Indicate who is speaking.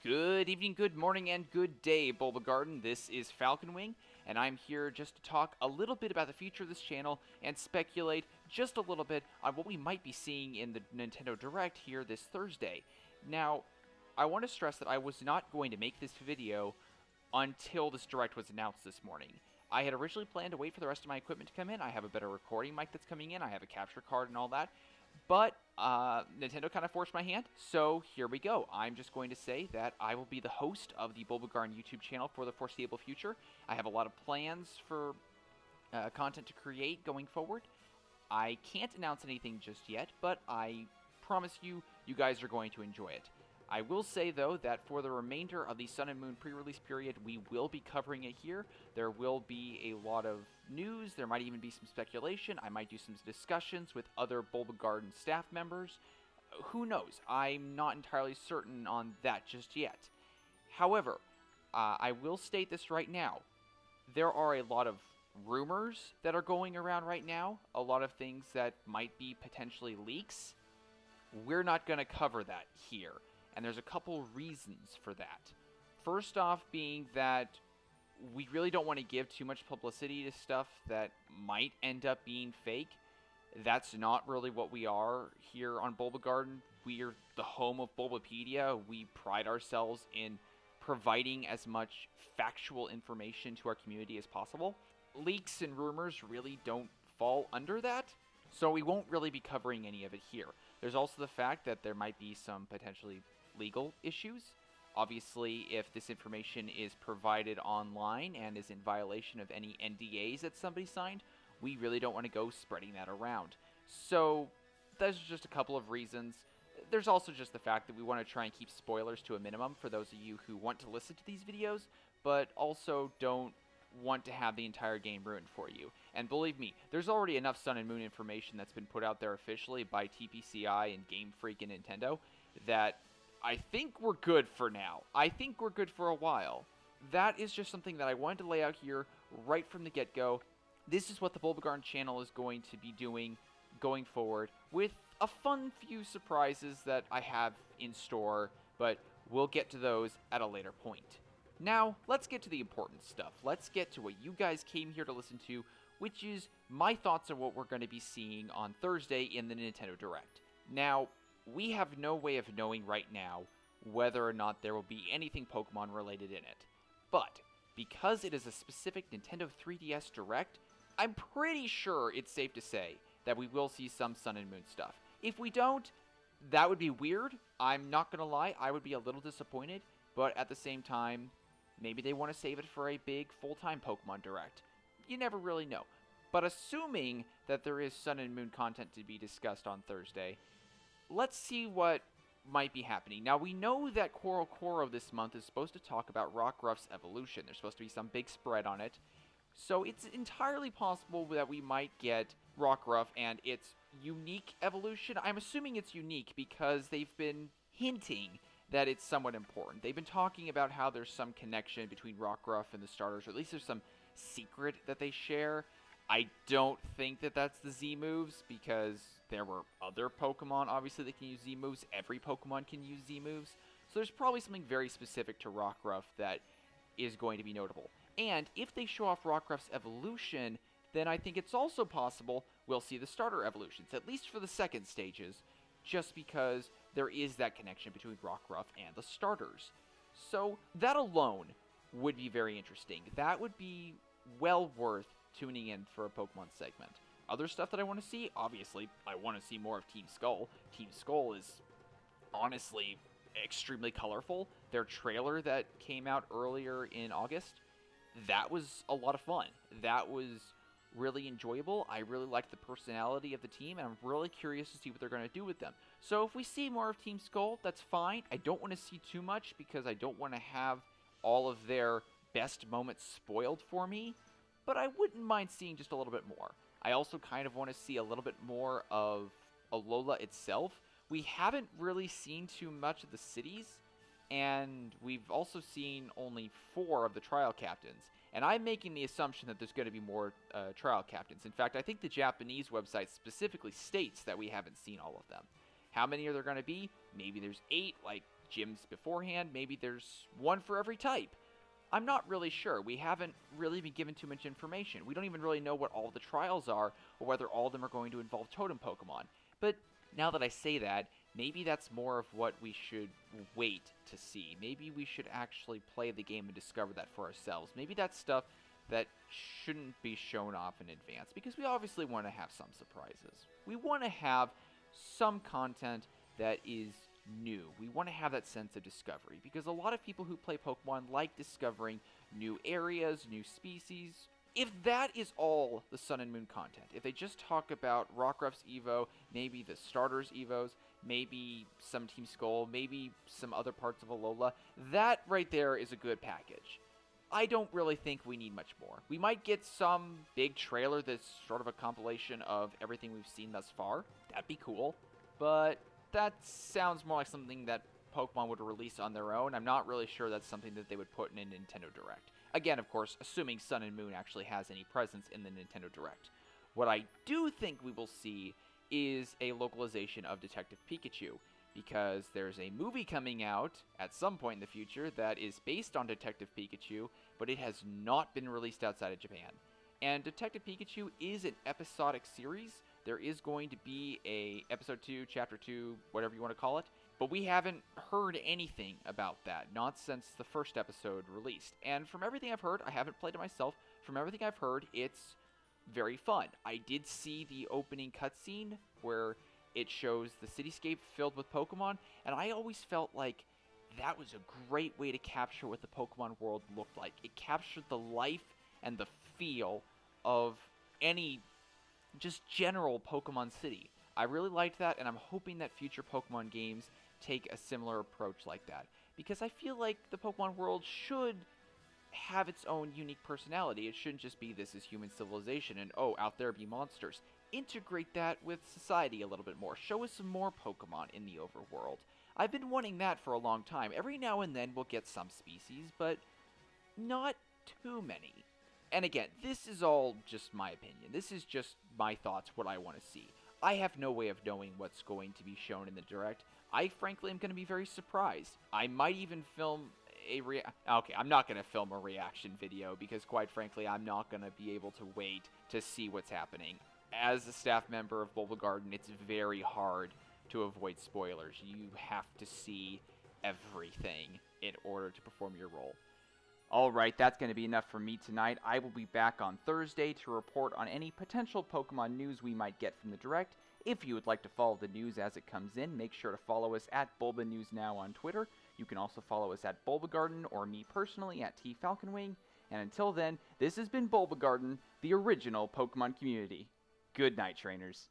Speaker 1: Good evening, good morning, and good day, Bulbagarden. This is Falconwing, and I'm here just to talk a little bit about the future of this channel and speculate just a little bit on what we might be seeing in the Nintendo Direct here this Thursday. Now, I want to stress that I was not going to make this video until this Direct was announced this morning. I had originally planned to wait for the rest of my equipment to come in. I have a better recording mic that's coming in. I have a capture card and all that. But Nintendo kind of forced my hand, so here we go. I'm just going to say that I will be the host of the Bulbagarden YouTube channel for the foreseeable future. I have a lot of plans for content to create going forward. I can't announce anything just yet, but I promise you, you guys are going to enjoy it. I will say, though, that for the remainder of the Sun and Moon pre-release period, we will be covering it here. There will be a lot of news. There might even be some speculation. I might do some discussions with other Bulbagarden staff members. Who knows? I'm not entirely certain on that just yet. However, I will state this right now. There are a lot of rumors that are going around right now. A lot of things that might be potentially leaks. We're not going to cover that here. And there's a couple reasons for that. First off being that we really don't want to give too much publicity to stuff that might end up being fake. That's not really what we are here on Bulbagarden. We are the home of Bulbapedia. We pride ourselves in providing as much factual information to our community as possible. Leaks and rumors really don't fall under that, so we won't really be covering any of it here. There's also the fact that there might be some potentially legal issues. Obviously, if this information is provided online and is in violation of any NDAs that somebody signed, we really don't want to go spreading that around. So, those are just a couple of reasons. There's also just the fact that we want to try and keep spoilers to a minimum for those of you who want to listen to these videos, but also don't want to have the entire game ruined for you. And believe me, there's already enough Sun and Moon information that's been put out there officially by TPCI and Game Freak and Nintendo that I think we're good for now. I think we're good for a while. That is just something that I wanted to lay out here right from the get-go. This is what the Bulbagarden channel is going to be doing going forward, with a fun few surprises that I have in store, but we'll get to those at a later point. Now, let's get to the important stuff. Let's get to what you guys came here to listen to, which is my thoughts on what we're going to be seeing on Thursday in the Nintendo Direct. Now, we have no way of knowing right now whether or not there will be anything Pokemon related in it. But, because it is a specific Nintendo 3DS Direct, I'm pretty sure it's safe to say that we will see some Sun and Moon stuff. If we don't, that would be weird. I'm not going to lie, I would be a little disappointed, but at the same time, maybe they want to save it for a big full-time Pokemon Direct. You never really know. But assuming that there is Sun and Moon content to be discussed on Thursday, let's see what might be happening. Now, we know that Koro this month is supposed to talk about Rockruff's evolution. There's supposed to be some big spread on it. So it's entirely possible that we might get Rockruff and its unique evolution. I'm assuming it's unique because they've been hinting that it's somewhat important. They've been talking about how there's some connection between Rockruff and the starters, or at least there's some secret that they share. I don't think that that's the Z moves, because there were other Pokemon, obviously, that can use Z moves. Every Pokemon can use Z moves. So there's probably something very specific to Rockruff that is going to be notable. And if they show off Rockruff's evolution, then I think it's also possible we'll see the starter evolutions, at least for the second stages, just because there is that connection between Rockruff and the starters. So that alone would be very interesting. That would be well worth tuning in for a Pokemon segment. Other stuff that I want to see, obviously, I want to see more of Team Skull. Team Skull is honestly extremely colorful. Their trailer that came out earlier in August, that was a lot of fun. That was really enjoyable. I really liked the personality of the team, and I'm really curious to see what they're going to do with them. So if we see more of Team Skull, that's fine. I don't want to see too much because I don't want to have all of their best moments spoiled for me, but I wouldn't mind seeing just a little bit more. I also kind of want to see a little bit more of Alola itself. We haven't really seen too much of the cities, and we've also seen only 4 of the trial captains. And I'm making the assumption that there's going to be more trial captains. In fact, I think the Japanese website specifically states that we haven't seen all of them. How many are there going to be? Maybe there's 8, like gyms beforehand. Maybe there's one for every type. I'm not really sure. We haven't really been given too much information. We don't even really know what all the trials are, or whether all of them are going to involve totem Pokemon. But now that I say that, maybe that's more of what we should wait to see. Maybe we should actually play the game and discover that for ourselves. Maybe that's stuff that shouldn't be shown off in advance, because we obviously want to have some surprises. We want to have some content that is new. We want to have that sense of discovery, because a lot of people who play Pokemon like discovering new areas, new species. If that is all the Sun and Moon content, if they just talk about Rockruff's Evo, maybe the starters Evos, maybe some Team Skull, maybe some other parts of Alola, that right there is a good package. I don't really think we need much more. We might get some big trailer that's sort of a compilation of everything we've seen thus far. That'd be cool. But that sounds more like something that Pokemon would release on their own. I'm not really sure that's something that they would put in a Nintendo Direct. Again, of course, assuming Sun and Moon actually has any presence in the Nintendo Direct. What I do think we will see is a localization of Detective Pikachu, because there's a movie coming out at some point in the future that is based on Detective Pikachu, but it has not been released outside of Japan. And Detective Pikachu is an episodic series. There is going to be a episode 2, chapter 2, whatever you want to call it, but we haven't heard anything about that, not since the first episode released. And from everything I've heard, I haven't played it myself, from everything I've heard, it's very fun. I did see the opening cutscene where it shows the cityscape filled with Pokemon, and I always felt like that was a great way to capture what the Pokemon world looked like. It captured the life and the feel of any just general Pokemon city. I really liked that, and I'm hoping that future Pokemon games take a similar approach like that, because I feel like the Pokemon world should have its own unique personality. It shouldn't just be this is human civilization and oh, out there be monsters. Integrate that with society a little bit more. Show us some more Pokemon in the overworld. I've been wanting that for a long time. Every now and then we'll get some species, but not too many. And again, this is all just my opinion. This is just my thoughts, what I want to see. I have no way of knowing what's going to be shown in the Direct. I frankly am going to be very surprised. I might even film Okay, I'm not going to film a reaction video, because quite frankly, I'm not going to be able to wait to see what's happening. As a staff member of Bulbagarden, it's very hard to avoid spoilers. You have to see everything in order to perform your role. Alright, that's going to be enough for me tonight. I will be back on Thursday to report on any potential Pokemon news we might get from the Direct. If you would like to follow the news as it comes in, make sure to follow us at Bulba News Now on Twitter. You can also follow us at Bulbagarden, or me personally at Falconwing. And until then, this has been Bulbagarden, the original Pokemon community. Good night, trainers.